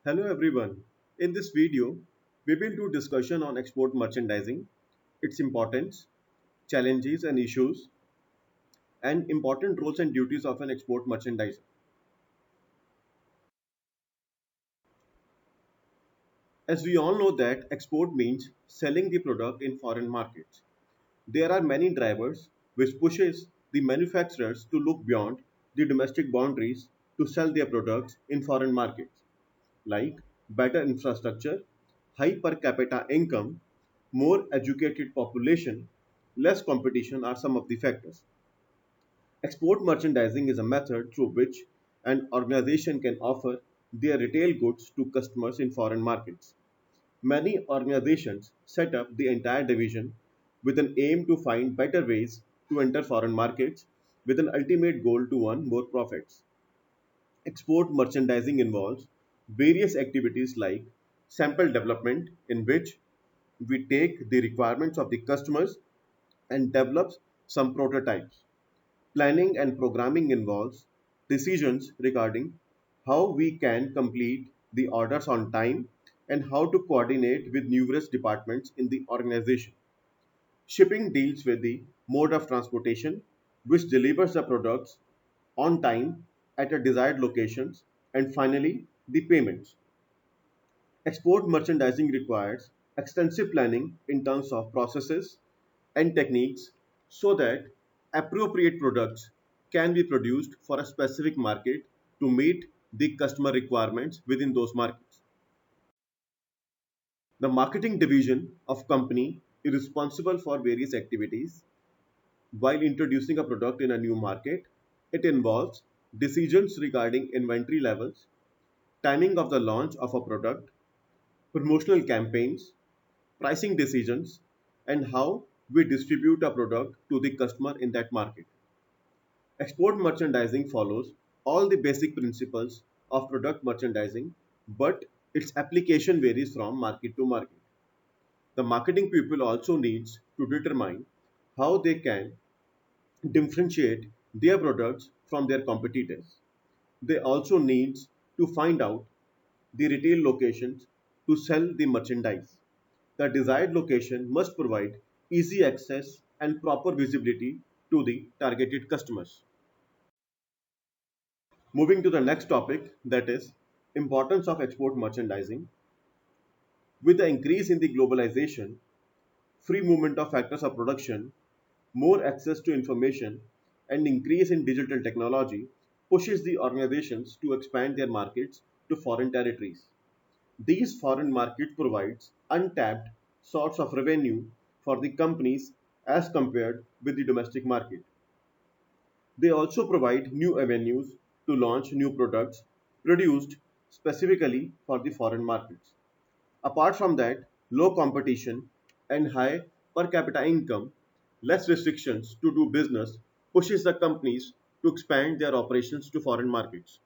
Hello everyone. In this video, we will do discussion on export merchandising, its importance, challenges and issues, and important roles and duties of an export merchandiser. As we all know that export means selling the product in foreign markets. There are many drivers which pushes the manufacturers to look beyond the domestic boundaries to sell their products in foreign markets, like better infrastructure, high per capita income, more educated population, less competition are some of the factors. Export merchandising is a method through which an organization can offer their retail goods to customers in foreign markets. Many organizations set up the entire division with an aim to find better ways to enter foreign markets with an ultimate goal to earn more profits. Export merchandising involves various activities like sample development, in which we take the requirements of the customers and develop some prototypes. Planning and programming involves decisions regarding how we can complete the orders on time and how to coordinate with numerous departments in the organization. Shipping deals with the mode of transportation, which delivers the products on time at a desired locations, and finally the payments. Export merchandising requires extensive planning in terms of processes and techniques so that appropriate products can be produced for a specific market to meet the customer requirements within those markets. The marketing division of company is responsible for various activities while introducing a product in a new market. It involves decisions regarding inventory levels, timing of the launch of a product, promotional campaigns, pricing decisions, and how we distribute a product to the customer in that market. Export merchandising follows all the basic principles of product merchandising, but its application varies from market to market. The marketing people also needs to determine how they can differentiate their products from their competitors. They also needs to find out the retail locations to sell the merchandise. The desired location must provide easy access and proper visibility to the targeted customers. Moving to the next topic, that is importance of export merchandising. With the increase in the globalization, free movement of factors of production, more access to information, and increase in digital technology pushes the organizations to expand their markets to foreign territories. These foreign markets provides untapped source of revenue for the companies as compared with the domestic market. They also provide new avenues to launch new products produced specifically for the foreign markets. Apart from that, low competition and high per capita income, less restrictions to do business pushes the companies to expand their operations to foreign markets.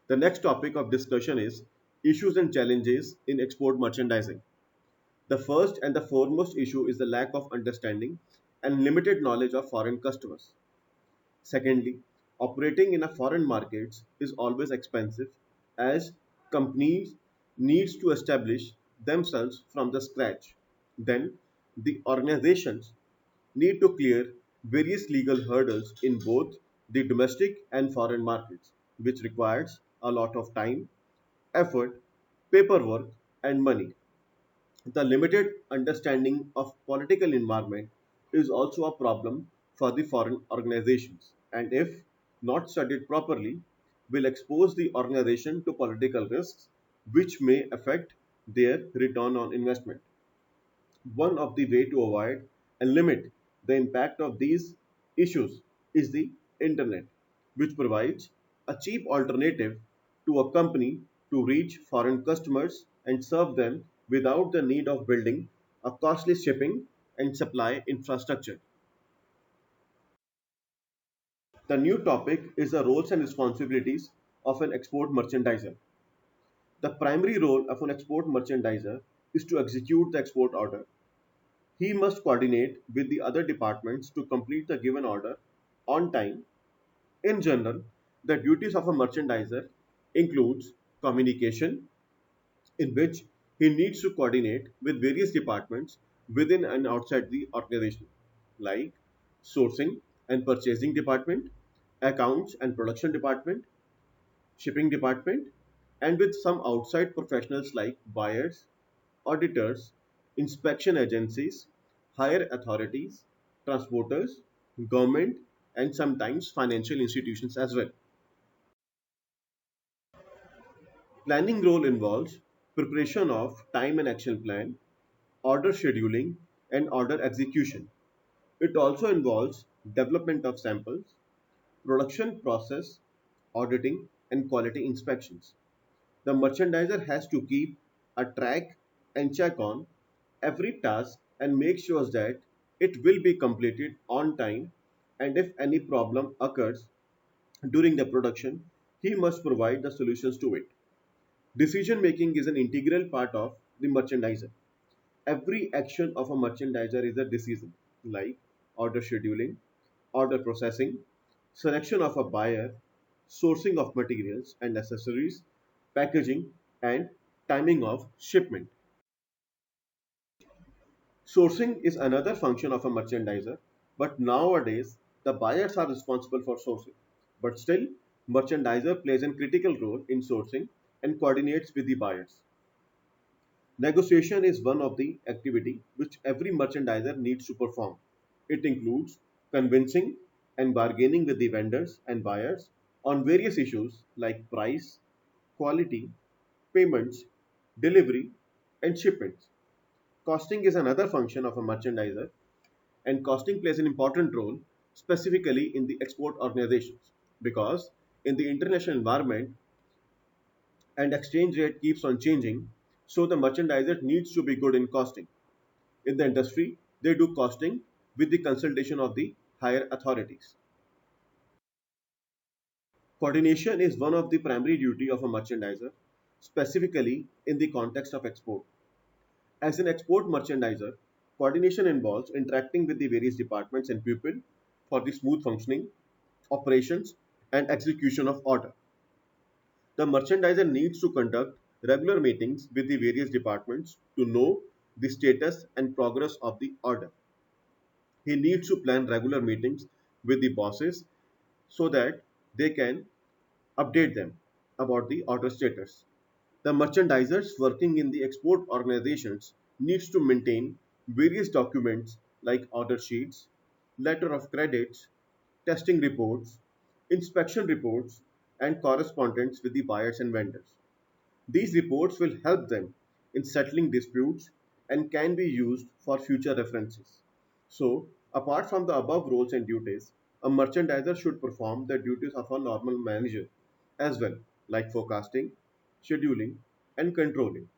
The next topic of discussion is issues and challenges in export merchandising. The first and the foremost issue is the lack of understanding and limited knowledge of foreign customers. Secondly, operating in a foreign markets is always expensive as companies needs to establish themselves from the scratch. Then the organizations need to clear various legal hurdles in both the domestic and foreign markets, which requires a lot of time, effort, paperwork, and money. The limited understanding of political environment is also a problem for the foreign organizations, and if not studied properly, will expose the organization to political risks which may affect their return on investment. One of the way to avoid and limit the impact of these issues is the internet, which provides a cheap alternative to a company to reach foreign customers and serve them without the need of building a costly shipping and supply infrastructure. The new topic is the roles and responsibilities of an export merchandiser. The primary role of an export merchandiser is to execute the export order. He must coordinate with the other departments to complete the given order on time. In general, the duties of a merchandiser includes Communication, in which he needs to coordinate with various departments within and outside the organization, like sourcing and purchasing department, accounts and production department, shipping department, and with some outside professionals like buyers, auditors, inspection agencies, higher authorities, transporters, government, and sometimes financial institutions as well. Planning role involves preparation of time and action plan, order scheduling, and order execution. It also involves development of samples, production process, auditing, and quality inspections. The merchandiser has to keep a track and check on every task and make sure that it will be completed on time, and if any problem occurs during the production, he must provide the solutions to it. Decision making is an integral part of the merchandiser. Every action of a merchandiser is a decision, like order scheduling, order processing, selection of a buyer, sourcing of materials and accessories, packaging, and timing of shipment. Sourcing is another function of a merchandiser, but nowadays the buyers are responsible for sourcing. But still, merchandiser plays a critical role in sourcing and coordinates with the buyers. Negotiation is one of the activity which every merchandiser needs to perform. It includes convincing and bargaining with the vendors and buyers on various issues like price, quality, payments, delivery, and shipments. Costing is another function of a merchandiser, and costing plays an important role specifically in the export organizations because in the international environment and exchange rate keeps on changing, so the merchandiser needs to be good in costing. In the industry, they do costing with the consultation of the higher authorities. Coordination is one of the primary duty of a merchandiser, specifically in the context of export. As an export merchandiser, coordination involves interacting with the various departments and people for the smooth functioning, operations, and execution of order. The merchandiser needs to conduct regular meetings with the various departments to know the status and progress of the order. He needs to plan regular meetings with the bosses so that they can update them about the order status. The merchandisers working in the export organizations needs to maintain various documents like order sheets, letter of credits, testing reports, inspection reports, and correspondence with the buyers and vendors. These reports will help them in settling disputes and can be used for future references. So, apart from the above roles and duties, a merchandiser should perform the duties of a normal manager as well, like forecasting, scheduling, and controlling.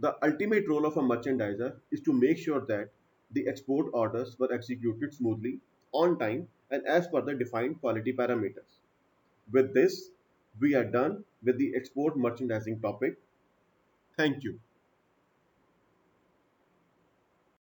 The ultimate role of a merchandiser is to make sure that the export orders were executed smoothly, on time, and as per the defined quality parameters. With this, we are done with the export merchandising topic. Thank you.